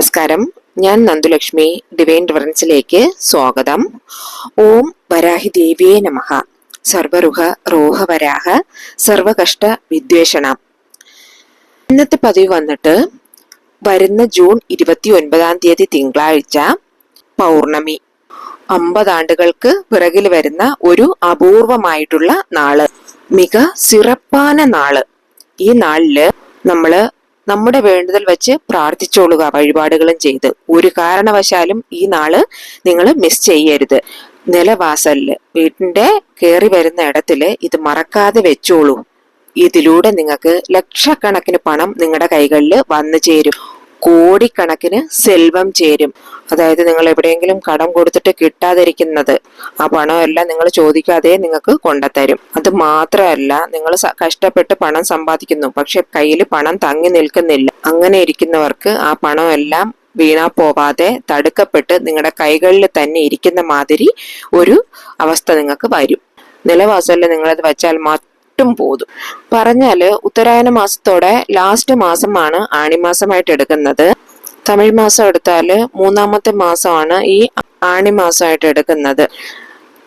നമസ്കാരം, ഞാൻ നന്ദുലക്ഷ്മി. ഡിവൈൻ ഡിഫറൻസിലേക്ക് സ്വാഗതം. ഓം വരാഹി ദേവിയേ നമഃ. സർവരുഹ റോഹവരാഹ സർവകഷ്ട വിദ്വേഷണം. ഇന്നത്തെ പതിവ് വന്നിട്ട് വരുന്ന ജൂൺ 29 തിങ്കളാഴ്ച പൗർണമി. 50 ആണ്ടുകൾക്ക് പിറകിൽ വരുന്ന ഒരു അപൂർവമായിട്ടുള്ള നാള്, മിക സിറപ്പാന നാള്. ഈ നാളില് നമ്മുടെ വേണ്ടുതൽ വെച്ച് പ്രാർത്ഥിച്ചോളുക, വഴിപാടുകളും ചെയ്ത്. ഒരു കാരണവശാലും ഈ നാള് നിങ്ങൾ മിസ് ചെയ്യരുത്. നിലവാസലില് വീട്ടിന്റെ കയറി വരുന്ന ഇടത്തില് ഇത് മറക്കാതെ വെച്ചോളൂ. ഇതിലൂടെ നിങ്ങൾക്ക് ലക്ഷക്കണക്കിന് പണം നിങ്ങളുടെ കൈകളിൽ വന്നു ചേരും. കോടിക്കണക്കിന് സെൽവം ചേരും. അതായത് നിങ്ങൾ എവിടെയെങ്കിലും കടം കൊടുത്തിട്ട് കിട്ടാതിരിക്കുന്നത്, ആ പണമെല്ലാം നിങ്ങൾ ചോദിക്കാതെ നിങ്ങൾക്ക് കൊണ്ടുതരും. അത് മാത്രമല്ല, നിങ്ങൾ കഷ്ടപ്പെട്ട് പണം സമ്പാദിക്കുന്നു, പക്ഷെ കയ്യിൽ പണം തങ്ങി നിൽക്കുന്നില്ല. അങ്ങനെ ഇരിക്കുന്നവർക്ക് ആ പണമെല്ലാം വീണാ പോവാതെ തടുക്കപ്പെട്ട് നിങ്ങളുടെ കൈകളിൽ തന്നെ ഇരിക്കുന്ന മാതിരി ഒരു അവസ്ഥ നിങ്ങൾക്ക് വരും. നിലവാസലിൽ നിങ്ങളത് വെച്ചാൽ പോതും. പറഞ്ഞാല് ഉത്തരായന മാസത്തോടെ ലാസ്റ്റ് മാസമാണ് ആണിമാസമായിട്ട് എടുക്കുന്നത്. തമിഴ് മാസം എടുത്താല് 3ാമത്തെ മാസമാണ് ഈ ആണിമാസമായിട്ട് എടുക്കുന്നത്.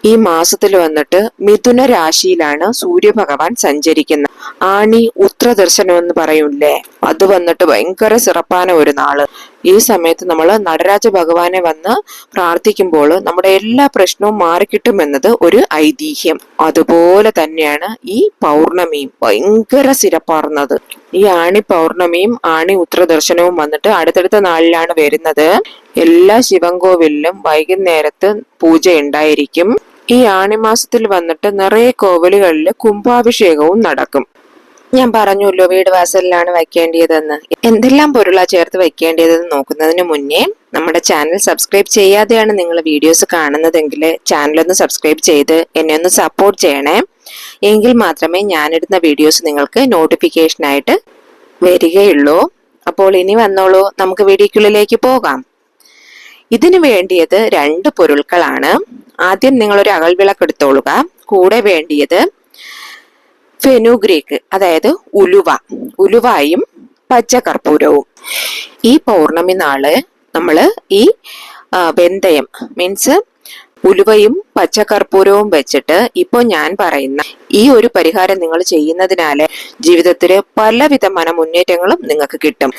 ഈ മാസത്തിൽ വന്നിട്ട് മിഥുന രാശിയിലാണ് സൂര്യഭഗവാൻ സഞ്ചരിക്കുന്നത്. ആണി ഉത്രദർശനം എന്ന് പറയൂല്ലേ, അത് വന്നിട്ട് ഭയങ്കര സിറപ്പാന ഒരു നാള്. ഈ സമയത്ത് നമ്മൾ നടരാജ ഭഗവാനെ വന്ന് പ്രാർത്ഥിക്കുമ്പോൾ നമ്മുടെ എല്ലാ പ്രശ്നവും മാറിക്കിട്ടുമെന്നത് ഒരു ഐതിഹ്യം. അതുപോലെ തന്നെയാണ് ഈ പൗർണമിയും ഭയങ്കര സിറപ്പാർന്നത്. ഈ ആണി പൗർണമിയും ആണി ഉത്രദർശനവും വന്നിട്ട് അടുത്തടുത്ത നാളിലാണ് വരുന്നത്. എല്ലാ ശിവൻകോവിലിലും വൈകുന്നേരത്ത് പൂജ ഉണ്ടായിരിക്കും. ഈ ആണിമാസത്തിൽ വന്നിട്ട് നിറയെ കോവിലുകളിൽ കുംഭാഭിഷേകവും നടക്കും. ഞാൻ പറഞ്ഞല്ലോ വീട് വാസലിലാണ് വയ്ക്കേണ്ടതെന്ന്. എന്തെല്ലാം പൊരുളാ ചേർത്ത് വയ്ക്കേണ്ടതെന്ന് നോക്കുന്നതിന് മുന്നേ നമ്മുടെ ചാനൽ സബ്സ്ക്രൈബ് ചെയ്യാതെയാണ് നിങ്ങൾ വീഡിയോസ് കാണുന്നതെങ്കിൽ ചാനലൊന്ന് സബ്സ്ക്രൈബ് ചെയ്ത് എന്നെ ഒന്ന് സപ്പോർട്ട് ചെയ്യണേ. എങ്കിൽ മാത്രമേ ഞാനിടുന്ന വീഡിയോസ് നിങ്ങൾക്ക് നോട്ടിഫിക്കേഷനായിട്ട് വരികയുള്ളൂ. അപ്പോൾ ഇനി വന്നോളൂ, നമുക്ക് വീഡിയോക്കുള്ളിലേക്ക് പോകാം. ഇതിനു വേണ്ടിയത് 2 പൊരുൾകളാണ്. ആദ്യം നിങ്ങളൊരു അകൽവിളക്ക് എടുത്തോളുക. കൂടെ വേണ്ടിയത് ഫെനുഗ്രീക്ക്, അതായത് ഉലുവായും പച്ചകർപ്പൂരവും. ഈ പൗർണമി നാള് നമ്മള് ഈ വെന്തയം മീൻസ് ഉലുവയും പച്ചകർപ്പൂരവും വെച്ചിട്ട് ഇപ്പൊ ഞാൻ പറയുന്ന ഈ ഒരു പരിഹാരം നിങ്ങൾ ചെയ്യുന്നതിനാല് ജീവിതത്തില് പലവിധ മനമുന്നേറ്റങ്ങളും നിങ്ങൾക്ക് കിട്ടും.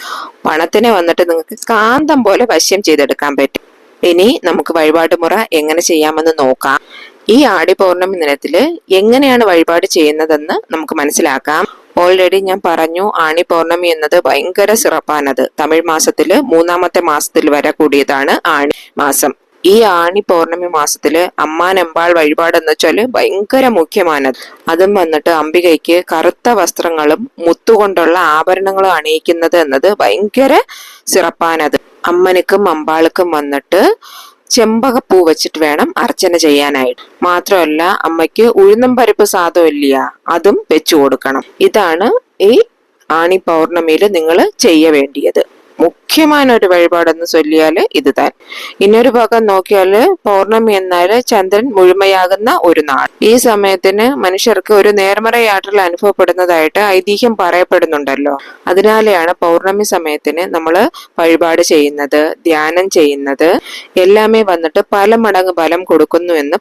പണത്തിനെ വന്നിട്ട് നിങ്ങൾക്ക് കാന്തം പോലെ വശ്യം ചെയ്തെടുക്കാൻ പറ്റും. ഇനി നമുക്ക് വഴിപാട് മുറ എങ്ങനെ ചെയ്യാമെന്ന് നോക്കാം. ഈ ആടി പൗർണമി ദിനത്തില് എങ്ങനെയാണ് വഴിപാട് ചെയ്യുന്നതെന്ന് നമുക്ക് മനസ്സിലാക്കാം. ഓൾറെഡി ഞാൻ പറഞ്ഞു, ആണി പൗർണമി എന്നത് ഭയങ്കര സിറപ്പാനത്. തമിഴ് മാസത്തില് 3ാമത്തെ മാസത്തിൽ വരെ കൂടിയതാണ് ആണി മാസം. ഈ ആണി പൗർണമി മാസത്തില് അമ്മാനമ്പാൾ വഴിപാട് എന്ന് വെച്ചാല് ഭയങ്കര മുഖ്യമാനത്. അതും വന്നിട്ട് അംബികയ്ക്ക് കറുത്ത വസ്ത്രങ്ങളും മുത്തുകൊണ്ടുള്ള ആഭരണങ്ങളും അണിയിക്കുന്നത് എന്നത് ഭയങ്കര സിറപ്പാനത്. അമ്മനുക്കും അമ്പാൾക്കും വന്നിട്ട് ചെമ്പകപ്പൂ വെച്ചിട്ട് വേണം അർച്ചന ചെയ്യാനായിട്ട്. മാത്രമല്ല അമ്മയ്ക്ക് ഉഴുന്നും പരിപ്പ് സാധം ഇല്ല, അതും വെച്ചു കൊടുക്കണം. ഇതാണ് ഈ ആണി പൗർണമിയിൽ നിങ്ങൾ ചെയ്യ വേണ്ടിയത്. മുഖ്യമായ ഒരു വഴിപാടെന്ന് ചൊല്ലിയാല് ഇത് താൻ. ഇന്നൊരു ഭാഗം നോക്കിയാല് പൗർണമി എന്നാല് ചന്ദ്രൻ മുഴുമയാകുന്ന ഒരു നാൾ. ഈ സമയത്തിന് മനുഷ്യർക്ക് ഒരു നേർമറയാற்றൽ അനുഭവപ്പെടുന്നതായിട്ട് ഐതിഹ്യം പറയപ്പെടുന്നുണ്ടല്ലോ. അതിനാലെയാണ് പൗർണമി സമയത്തിന് നമ്മൾ വഴിപാട് ചെയ്യുന്നത്, ധ്യാനം ചെയ്യുന്നത് എല്ലാമേ വന്നിട്ട് പല മടങ്ങ് ഫലം കൊടുക്കുന്നു എന്ന്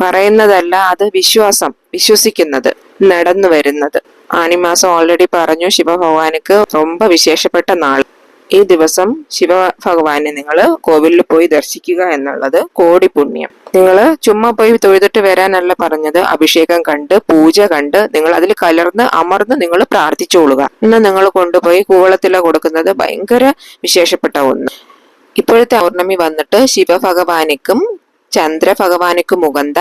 പറയുന്നതല്ല, അത് വിശ്വസിക്കുന്നത്, നടന്നു വരുന്നത്. ആണിമാസം ഓൾറെഡി പറഞ്ഞു ശിവഭഗവാനുക്ക് ரொம்ப വിശേഷപ്പെട്ട നാൾ. ഈ ദിവസം ശിവഭഗവാനെ നിങ്ങൾ കോവിലിൽ പോയി ദർശിക്കുക എന്നുള്ളത് കോടി പുണ്യം. നിങ്ങൾ ചുമ്മാ പോയി തൊഴുതിട്ട് വരാനല്ല പറഞ്ഞത്, അഭിഷേകം കണ്ട് പൂജ കണ്ട് നിങ്ങൾ അതിൽ കലർന്ന് അമർന്ന് നിങ്ങൾ പ്രാർത്ഥിച്ചോളുക. ഇന്ന് നിങ്ങൾ കൊണ്ടുപോയി കൂവളത്തില കൊടുക്കുന്നത് ഭയങ്കര വിശേഷപ്പെട്ട ഒന്ന്. ഇപ്പോഴത്തെ പൗർണമി വന്നിട്ട് ശിവഭഗവാനിക്കും ചന്ദ്രഭഗവാനിക്കും ഉകந்த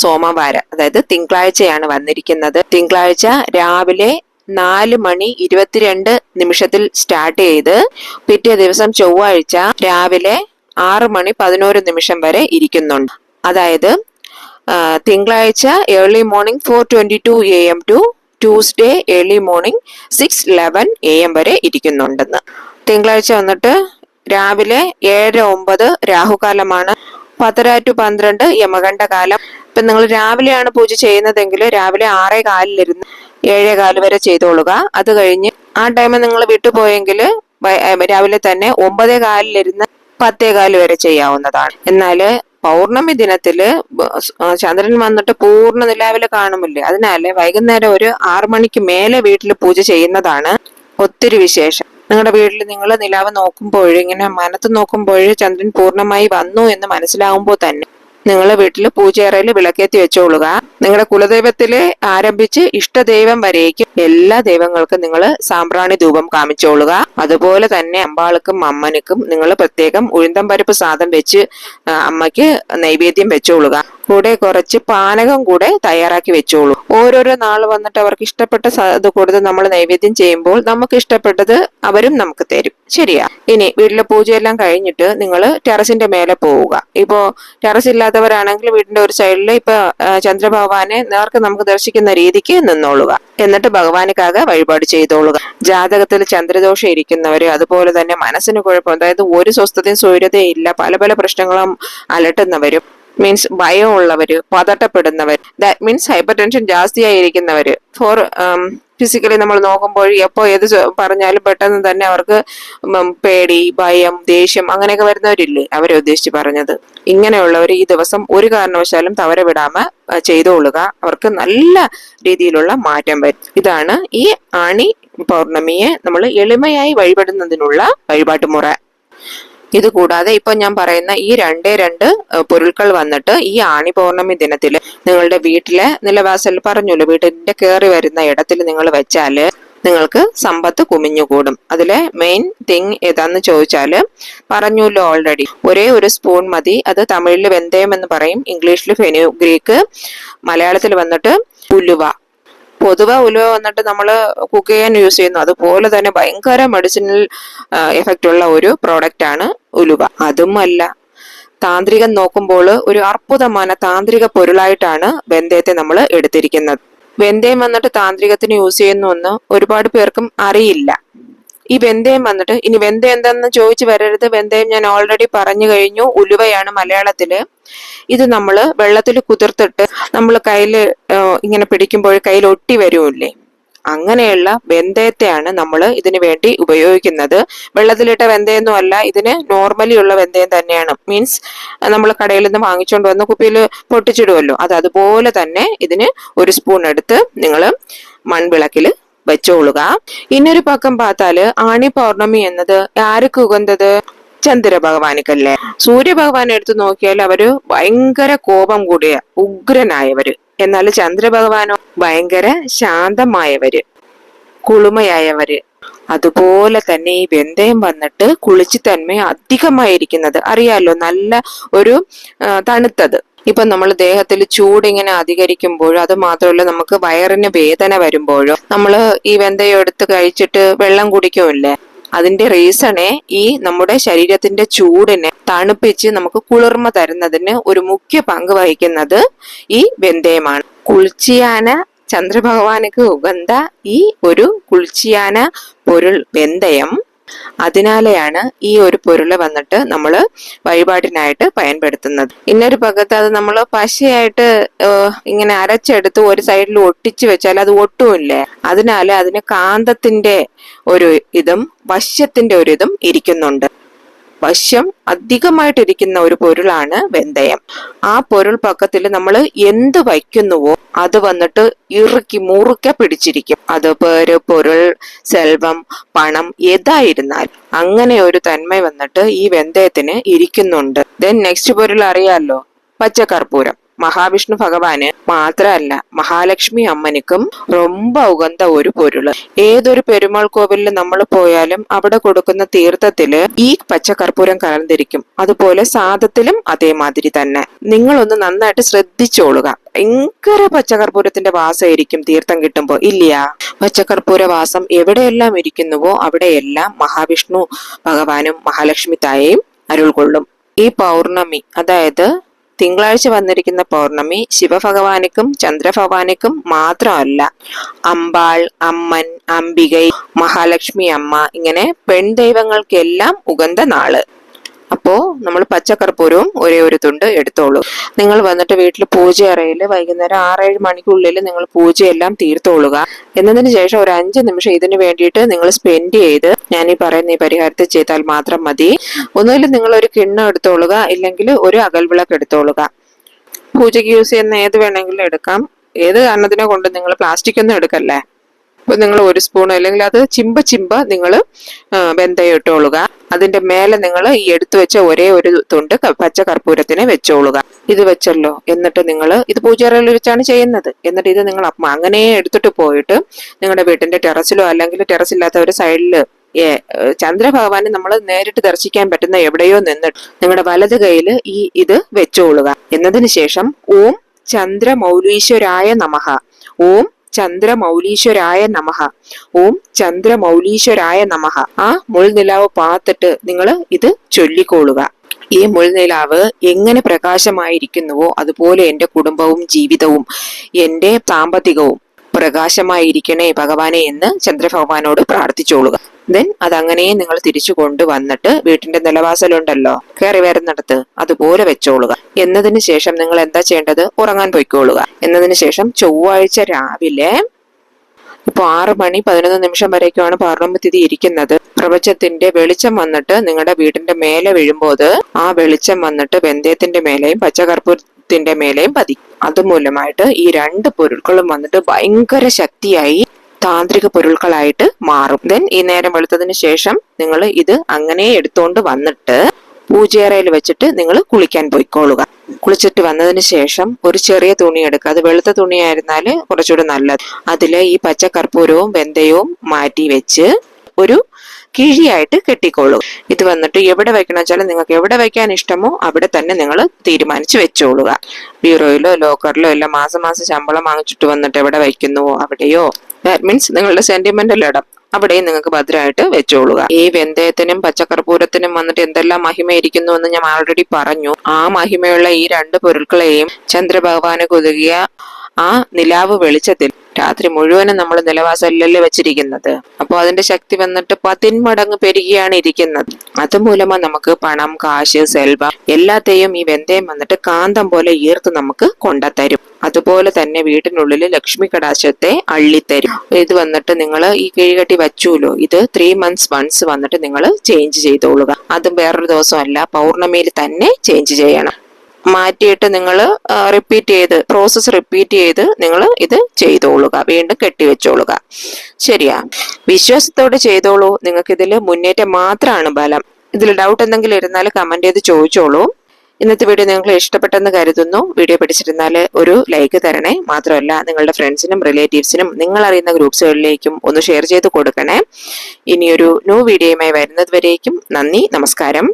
സോമവാര, അതായത് തിങ്കളാഴ്ചയാണ് വന്നിരിക്കുന്നത്. തിങ്കളാഴ്ച രാവിലെ 4:22 സ്റ്റാർട്ട് ചെയ്ത് പിറ്റേ ദിവസം ചൊവ്വാഴ്ച രാവിലെ 6:11 വരെ ഇരിക്കുന്നുണ്ട്. അതായത് തിങ്കളാഴ്ച early morning 4:22 AM to Tuesday early morning 6:11 AM വരെ ഇരിക്കുന്നുണ്ടെന്ന്. തിങ്കളാഴ്ച വന്നിട്ട് രാവിലെ 7:09 രാഹുകാലമാണ്. 10 to 12 യമകണ്ഠ കാലം. ഇപ്പൊ നിങ്ങൾ രാവിലെയാണ് പൂജ ചെയ്യുന്നതെങ്കിൽ രാവിലെ 6:15 7:15 വരെ ചെയ്തോളുക. അത് കഴിഞ്ഞ് ആ ടൈം നിങ്ങൾ വിട്ടുപോയെങ്കിൽ രാവിലെ തന്നെ 9:15 10:15 വരെ ചെയ്യാവുന്നതാണ്. എന്നാല് പൗർണമി ദിനത്തില് ചന്ദ്രൻ വന്നിട്ട് പൂർണ്ണ നിലാവില് കാണുമില്ലേ, അതിനാല് വൈകുന്നേരം ഒരു 6 മണിക്ക് മേലെ വീട്ടിൽ പൂജ ചെയ്യുന്നതാണ് ഒത്തിരി വിശേഷം. നിങ്ങളുടെ വീട്ടിൽ നിങ്ങൾ നിലാവ് നോക്കുമ്പോൾ, ഇങ്ങനെ മനത്ത് നോക്കുമ്പോൾ ചന്ദ്രൻ പൂർണ്ണമായി വന്നു എന്ന് മനസ്സിലാവുമ്പോൾ തന്നെ നിങ്ങളെ വീട്ടിൽ പൂജയറയിൽ വിളക്കേറ്റി വെച്ചോളുക. നിങ്ങളുടെ കുലദൈവത്തിലെ ആരംഭിച്ച് ഇഷ്ടദൈവം വരേക്കും എല്ലാ ദൈവങ്ങൾക്കും നിങ്ങൾ സാമ്പ്രാണി ധൂപം കാമിച്ചോളുക. അതുപോലെ തന്നെ അമ്പാൾക്കും അമ്മനുക്കും നിങ്ങൾ പ്രത്യേകം ഉഴുന്തം പരിപ്പ് സാദം വെച്ച് അമ്മയ്ക്ക് നൈവേദ്യം വെച്ചോളുക. കൂടെ കുറച്ച് പാനകം കൂടെ തയ്യാറാക്കി വെച്ചോളൂ. ഓരോരോ നാൾ വന്നിട്ട് അവർക്ക് ഇഷ്ടപ്പെട്ട ഇത് കൊടുത്ത് നമ്മൾ നൈവേദ്യം ചെയ്യുമ്പോൾ നമുക്ക് ഇഷ്ടപ്പെട്ടത് അവരും നമുക്ക് തരും. ശരിയാ. ഇനി വീട്ടിലെ പൂജയെല്ലാം കഴിഞ്ഞിട്ട് നിങ്ങൾ ടെറസിന്റെ മേലെ പോവുക. ഇപ്പോ ടെറസ് ഇല്ലാത്തവരാണെങ്കിൽ വീടിന്റെ ഒരു സൈഡിൽ ഇപ്പൊ ചന്ദ്രഭഗവാനെ നേർക്ക് നമുക്ക് ദർശിക്കുന്ന രീതിക്ക് നിന്നോളുക. എന്നിട്ട് ഭഗവാനുക്കാകെ വഴിപാട് ചെയ്തോളുക. ജാതകത്തിൽ ചന്ദ്രദോഷം ഇരിക്കുന്നവര്, അതുപോലെ തന്നെ മനസ്സിന് കുഴപ്പം, അതായത് ഒരു സ്വസ്ഥതയും സ്വൈര്യതയും ഇല്ല, പല പല പ്രശ്നങ്ങളും അലട്ടുന്നവരും, മീൻസ് ഭയമുള്ളവര്, പതട്ടപ്പെടുന്നവർ, ദാറ്റ് മീൻസ് ഹൈപ്പർ ടെൻഷൻ ജാസ്തിയായിരിക്കുന്നവര്, ഫിസിക്കലി നമ്മൾ നോക്കുമ്പോൾ എപ്പോ ഏത് പറഞ്ഞാലും പെട്ടെന്ന് തന്നെ അവർക്ക് പേടി, ഭയം, ദേഷ്യം അങ്ങനെയൊക്കെ വരുന്നവരില്ലേ, അവരെ ഉദ്ദേശിച്ച് പറഞ്ഞത്. ഇങ്ങനെയുള്ളവർ ഈ ദിവസം ഒരു കാരണവശാലും തവര വിടാമ ചെയ്തോളുക. അവർക്ക് നല്ല രീതിയിലുള്ള മാറ്റം വരും. ഇതാണ് ഈ ആണി പൗർണമിയെ നമ്മൾ എളിമയായി വഴിപെടുന്നതിനുള്ള വഴിപാട്ടുമുറ. ഇത് കൂടാതെ ഇപ്പൊ ഞാൻ പറയുന്ന ഈ രണ്ട് പൊരുൾകൾ വന്നിട്ട് ഈ ആണി പൗർണമി ദിനത്തില് നിങ്ങളുടെ വീട്ടിലെ നിലവാസൽ പറഞ്ഞല്ലോ, വീടിന്റെ കയറി വരുന്ന ഇടത്തിൽ നിങ്ങൾ വെച്ചാല് നിങ്ങൾക്ക് സമ്പത്ത് കുമിഞ്ഞുകൂടും. അതിലെ മെയിൻ തിങ് ഏതാന്ന് ചോദിച്ചാല് പറഞ്ഞല്ലോ ഓൾറെഡി, ഒരേ ഒരു സ്പൂൺ മതി. അത് തമിഴില് വെന്തയം എന്ന് പറയും, ഇംഗ്ലീഷിൽ ഫെനുഗ്രീക്ക്, മലയാളത്തിൽ വന്നിട്ട് ഉലുവ. പൊതുവെ ഉലുവ വന്നിട്ട് നമ്മൾ കുക്ക് ചെയ്യാൻ യൂസ് ചെയ്യുന്നു, അതുപോലെ തന്നെ ഭയങ്കര മെഡിസിനൽ എഫക്റ്റ് ഉള്ള ഒരു പ്രോഡക്റ്റ് ആണ് ഉലുവ. അതുമല്ല, താന്ത്രികം നോക്കുമ്പോൾ ഒരു അർബുദமான താന്ത്രിക പൊരുളായിട്ടാണ് വെന്തയത്തെ നമ്മൾ എടുത്തിരിക്കുന്നത്. വെന്തയം വന്നിട്ട് താന്ത്രികത്തിന് യൂസ് ചെയ്യുന്നു എന്ന് ഒരുപാട് പേർക്കും അറിയില്ല. ഈ വെന്തയം വന്നിട്ട്, ഇനി വെന്തയം എന്താണെന്ന് ചോദിച്ചു വരരുത്, വെന്തയം ഞാൻ ഓൾറെഡി പറഞ്ഞു കഴിഞ്ഞു, ഉലുവയാണ് മലയാളത്തില്. ഇത് നമ്മൾ വെള്ളത്തിൽ കുതിർത്തിട്ട് നമ്മൾ കയ്യില് ഇങ്ങനെ പിടിക്കുമ്പോൾ കയ്യിൽ ഒട്ടി വരുമില്ലേ, അങ്ങനെയുള്ള വെന്തയത്തെയാണ് നമ്മൾ ഇതിനു വേണ്ടി ഉപയോഗിക്കുന്നത്. വെള്ളത്തിലിട്ട വെന്തയൊന്നും അല്ല, ഇതിന് നോർമലി ഉള്ള വെന്തയം തന്നെയാണ്. മീൻസ് നമ്മൾ കടയിൽ നിന്ന് വാങ്ങിച്ചുകൊണ്ട് വന്ന് കുപ്പിയിൽ പൊട്ടിച്ചിടുമല്ലോ, അത് അതുപോലെ തന്നെ ഇതിന് ഒരു സ്പൂൺ എടുത്ത് നിങ്ങൾ മൺവിളക്കില് വെച്ചോളുക. ഇന്നൊരു പക്കം പാത്താല് ആണി പൗർണമി എന്നത് ആർക്ക് ഉകന്തത്? ചന്ദ്ര ഭഗവാനിക്കല്ലേ. സൂര്യഭഗവാൻ എടുത്തു നോക്കിയാൽ അവര് ഭയങ്കര കോപം കൂടിയ ഉഗ്രനായവര്, എന്നാൽ ചന്ദ്രഭഗവാനോ ഭയങ്കര ശാന്തമായവര്, കുളുമയായവര്. അതുപോലെ തന്നെ ഈ വെന്തയം വന്നിട്ട് കുളിച്ചു തന്മ അധികമായിരിക്കുന്നത് അറിയാലോ, നല്ല ഒരു തണുത്തത്. ഇപ്പൊ നമ്മൾ ദേഹത്തിൽ ചൂടിങ്ങനെ അധികരിക്കുമ്പോഴോ, അത് മാത്രമല്ല നമുക്ക് വയറിന് വേദന വരുമ്പോഴോ നമ്മൾ ഈ വെന്തയം എടുത്ത് കഴിച്ചിട്ട് വെള്ളം കുടിക്കുമില്ലേ, അതിന്റെ റീസണേ ഈ നമ്മുടെ ശരീരത്തിന്റെ ചൂടിനെ തണുപ്പിച്ച് നമുക്ക് കുളിർമ തരുന്നതിന് ഒരു മുഖ്യ പങ്ക് വഹിക്കുന്നത് ഈ വെന്തയമാണ്. കുളിച്ചിയാന ചന്ദ്രഭഗവാനുക്ക് ഉഗന്ത ഈ ഒരു കുളിച്ചിയാന പൊരുൾ വെന്തയം. അതിനാലെയാണ് ഈ ഒരു പൊരുള് വന്നിട്ട് നമ്മൾ വഴിപാടിനായിട്ട് பயன்படுത്തുന്നത്. ഇന്നൊരു പകത്ത് അത് നമ്മൾ പശയായിട്ട് ഇങ്ങനെ അരച്ചെടുത്ത് ഒരു സൈഡിൽ ഒട്ടിച്ചു വെച്ചാൽ അത് ഒട്ടുമില്ലേ, അതിനാൽ അതിന് കാന്തത്തിന്റെ ഒരു ഇതും വശ്യത്തിന്റെ ഒരു ഇതും ഇരിക്കുന്നുണ്ട്. വശ്യം അധികമായിട്ടിരിക്കുന്ന ഒരു പൊരുളാണ് വെന്തയം. ആ പൊരുൾ പക്കത്തിൽ നമ്മൾ എന്ത് വയ്ക്കുന്നുവോ അത് വന്നിട്ട് ഇറുക്കി മുറുക്കെ പിടിച്ചിരിക്കും. അത് പേര്, പൊരുൾ, സെൽവം, പണം ഏതായിരുന്നാൽ അങ്ങനെ ഒരു തന്മ വന്നിട്ട് ഈ വെന്തയത്തിന് ഇരിക്കുന്നുണ്ട്. ദെൻ നെക്സ്റ്റ് പൊരുൾ അറിയാലോ, പച്ചക്കർപ്പൂരം. മഹാവിഷ്ണു ഭഗവാന് മാത്രമല്ല മഹാലക്ഷ്മി അമ്മനുക്കും ரொம்ப ഉകந்த ഒരു പൊരുള്. ഏതൊരു പെരുമാൾ കോവിലിൽ നമ്മൾ പോയാലും അവിടെ കൊടുക്കുന്ന തീർത്ഥത്തില് ഈ പച്ചക്കർപ്പൂരം കലർന്നിരിക്കും. അതുപോലെ സാദത്തിലും അതേമാതിരി തന്നെ. നിങ്ങളൊന്ന് നന്നായിട്ട് ശ്രദ്ധിച്ചോളുക. ഭയങ്കര പച്ചകർപ്പൂരത്തിന്റെ വാസമായിരിക്കും തീർത്ഥം കിട്ടുമ്പോ, ഇല്ല? പച്ചകർപ്പൂര വാസം എവിടെയെല്ലാം ഇരിക്കുന്നുവോ അവിടെയെല്ലാം മഹാവിഷ്ണു ഭഗവാനും മഹാലക്ഷ്മി തായയും അരുൾ കൊള്ളും. ഈ പൗർണമി, അതായത് തിങ്കളാഴ്ച വന്നിരിക്കുന്ന പൗർണമി ശിവഭഗവാനുക്കും ചന്ദ്രഭഗവാനുക്കും മാത്രമല്ല, അമ്പാൾ, അമ്മൻ, അംബികൈ, മഹാലക്ഷ്മി അമ്മ, ഇങ്ങനെ പെൺദൈവങ്ങൾക്കെല്ലാം ഉകந்த നാള്. അപ്പോ അപ്പോൾ നമ്മൾ പച്ചക്കർപ്പൂരവും ഒരേ ഒരു തുണ്ട് എടുത്തോളൂ. നിങ്ങൾ വന്നിട്ട് വീട്ടിൽ പൂജ അറയിൽ വൈകുന്നേരം 6-7 മണിക്കുള്ളിൽ നിങ്ങൾ പൂജയെല്ലാം തീർത്തോളുക. എന്നതിന് ശേഷം ഒരു 5 നിമിഷം ഇതിനു വേണ്ടിയിട്ട് നിങ്ങൾ സ്പെൻഡ് ചെയ്ത് ഞാൻ ഈ പറയുന്ന ഈ പരിഹാരത്തെ ചെയ്താൽ മാത്രം മതി. ഒന്നുകിൽ നിങ്ങൾ ഒരു കിണ്ണം എടുത്തോളുക, ഇല്ലെങ്കിൽ ഒരു അകൽവിളക്ക് എടുത്തോളുക. പൂജയ്ക്ക് യൂസ് ചെയ്യുന്ന ഏത് വേണമെങ്കിലും എടുക്കാം. ഏത് കാരണത്തിനെ കൊണ്ട് നിങ്ങൾ പ്ലാസ്റ്റിക് ഒന്നും എടുക്കല്ലേ. അപ്പൊ നിങ്ങൾ 1 സ്പൂൺ അല്ലെങ്കിൽ അത് ചിമ്പ നിങ്ങൾ വെന്തയം ഇട്ടോളുക. അതിന്റെ മേലെ നിങ്ങൾ ഈ എടുത്തു വെച്ച ഒരേ ഒരു തുണ്ട് പച്ച കർപ്പൂരത്തിനെ വെച്ചോളുക. ഇത് വെച്ചല്ലോ, എന്നിട്ട് നിങ്ങൾ ഇത് പൂജാറയിൽ വെച്ചാണ് ചെയ്യുന്നത്. എന്നിട്ട് ഇത് നിങ്ങൾ അങ്ങനെ എടുത്തിട്ട് പോയിട്ട് നിങ്ങളുടെ വീട്ടിന്റെ ടെറസിലോ അല്ലെങ്കിൽ ടെറസ് ഇല്ലാത്ത ഒരു സൈഡില് ചന്ദ്രഭഗവാന് നമ്മൾ നേരിട്ട് ദർശിക്കാൻ പറ്റുന്ന എവിടെയോ നിന്നിട്ട് നിങ്ങളുടെ വലത് കൈയിൽ ഇത് വെച്ചോളുക. എന്നതിന് ശേഷം ഓം ചന്ദ്രമൗലീശ്വരായ നമഃ, ഓം ചന്ദ്രമൗലീശ്വരായ നമഃ, ഓം ചന്ദ്രമൗലീശ്വരായ നമഃ. ആ മുൾനിലാവ് പാത്തിട്ട് നിങ്ങൾ ഇത് ചൊല്ലിക്കോളുക. ഈ മുൾനിലാവ് എങ്ങനെ പ്രകാശമായിരിക്കുന്നുവോ അതുപോലെ എൻ്റെ കുടുംബവും ജീവിതവും എൻ്റെ സാമ്പത്തികവും പ്രകാശമായിരിക്കണേ ഭഗവാനെ എന്ന് ചന്ദ്രഭഗവാനോട് പ്രാർത്ഥിച്ചോളുക. ദെൻ അതങ്ങനെ നിങ്ങൾ തിരിച്ചു കൊണ്ടുവന്നിട്ട് വീട്ടിന്റെ നിലവാസലുണ്ടല്ലോ, കയറി വരുന്നിടത്ത് അതുപോലെ വെച്ചോളുക. എന്നതിന് ശേഷം നിങ്ങൾ എന്താ ചെയ്യേണ്ടത്, ഉറങ്ങാൻ പൊയ്ക്കോളുക. എന്നതിന് ശേഷം ചൊവ്വാഴ്ച രാവിലെ ഇപ്പൊ 6 മണി 11 നിമിഷം വരേക്കുമാണ് പൗർണമി തിഥി ഇരിക്കുന്നത്. പ്രപഞ്ചത്തിന്റെ വെളിച്ചം വന്നിട്ട് നിങ്ങളുടെ വീടിന്റെ മേലെ വീഴുമ്പോൾ ആ വെളിച്ചം വന്നിട്ട് വെന്തയത്തിന്റെ മേലെയും പച്ചകർപ്പൂരത്തിന്റെ മേലെയും പതിക്കും. അതുമൂലമായിട്ട് ഈ 2 പൊരുൾകളും വന്നിട്ട് ഭയങ്കര ശക്തിയായി താന്ത്രിക പൊരുൾകളായിട്ട് മാറും. ദെൻ ഈ നേരം വെളുത്തതിന് ശേഷം നിങ്ങൾ ഇത് അങ്ങനെ എടുത്തോണ്ട് വന്നിട്ട് പൂജയറയിൽ വെച്ചിട്ട് നിങ്ങൾ കുളിക്കാൻ പോയിക്കോളുക. കുളിച്ചിട്ട് വന്നതിന് ശേഷം ഒരു ചെറിയ തുണി എടുക്കുക. അത് വെളുത്ത തുണിയായിരുന്നാല് കുറച്ചുകൂടി നല്ലത്. അതില് ഈ പച്ചക്കർപ്പൂരവും വെന്തയവും മാറ്റി വെച്ച് ഒരു കിഴിയായിട്ട് കെട്ടിക്കോളൂ. ഇത് വന്നിട്ട് എവിടെ വെക്കണം വെച്ചാൽ നിങ്ങൾക്ക് എവിടെ വെക്കാൻ ഇഷ്ടമോ അവിടെ തന്നെ നിങ്ങൾ തീരുമാനിച്ച് വെച്ചോളുക. ബ്യൂറോയിലോ ലോക്കറിലോ എല്ലാം മാസം ശമ്പളം വാങ്ങിച്ചിട്ട് വന്നിട്ട് എവിടെ വയ്ക്കുന്നുവോ അവിടെയോ, ദാറ്റ് മീൻസ് നിങ്ങളുടെ സെന്റിമെന്റൽ ഇടം അവിടെയും നിങ്ങൾക്ക് ഭദ്രമായിട്ട് വെച്ചോളുക. ഈ വെന്തയത്തിനും പച്ചക്കർപ്പൂരത്തിനും വന്നിട്ട് എന്തെല്ലാം മഹിമ ഇരിക്കുന്നു എന്ന് ഞാൻ ആൾറെഡി പറഞ്ഞു. ആ മഹിമയുള്ള ഈ 2 പൊരുൾക്കളെയും ചന്ദ്രഭഗവാന് കൊതുകിയ ആ നിലാവ് വെളിച്ചത്തിൽ രാത്രി മുഴുവനും നമ്മൾ നിലവാസല്ലല്ലേ വെച്ചിരിക്കുന്നത്. അപ്പോൾ അതിന്റെ ശക്തി വന്നിട്ട് 10 മടങ്ങ് പെരുകിയാണ് ഇരിക്കുന്നത്. അതുമൂലമാണ് നമുക്ക് പണം, കാശ്, സെൽവം എല്ലാത്തെയും ഈ വെന്തയം വന്നിട്ട് കാന്തം പോലെ ഈർത്ത് നമുക്ക് കൊണ്ടുതരും. അതുപോലെ തന്നെ വീട്ടിനുള്ളിൽ ലക്ഷ്മി കടാശത്തെ അള്ളിത്തരും. ഇത് വന്നിട്ട് നിങ്ങൾ ഈ കിഴികെട്ടി വച്ചൂലോ, ഇത് 3 months once വന്നിട്ട് നിങ്ങൾ ചേഞ്ച് ചെയ്തോളുക. അതും വേറൊരു ദിവസമല്ല, പൗർണമിയിൽ തന്നെ ചേഞ്ച് ചെയ്യണം. മാറ്റിയിട്ട് നിങ്ങൾ പ്രോസസ്സ് റിപ്പീറ്റ് ചെയ്ത് നിങ്ങൾ ഇത് ചെയ്തോളുക, വീണ്ടും കെട്ടിവെച്ചോളുക. ശരിയാ, വിശ്വാസത്തോടെ ചെയ്തോളൂ. നിങ്ങൾക്ക് ഇതിൽ മുന്നേറ്റം മാത്രമാണ് ബലം. ഇതിൽ ഡൗട്ട് എന്തെങ്കിലും ഇരുന്നാൽ കമന്റ് ചെയ്ത് ചോദിച്ചോളൂ. ഇന്നത്തെ വീഡിയോ നിങ്ങൾക്ക് ഇഷ്ടപ്പെട്ടെന്ന് കരുതുന്നു. വീഡിയോ പിടിച്ചിരുന്നാൽ ഒരു ലൈക്ക് തരണേ. മാത്രമല്ല നിങ്ങളുടെ ഫ്രണ്ട്സിനും റിലേറ്റീവ്സിനും നിങ്ങൾ അറിയുന്ന ഗ്രൂപ്പ്സുകളിലേക്കും ഒന്ന് ഷെയർ ചെയ്ത് കൊടുക്കണേ. ഇനിയൊരു ന്യൂ വീഡിയോയുമായി വരുന്നത് വരേക്കും നന്ദി, നമസ്കാരം.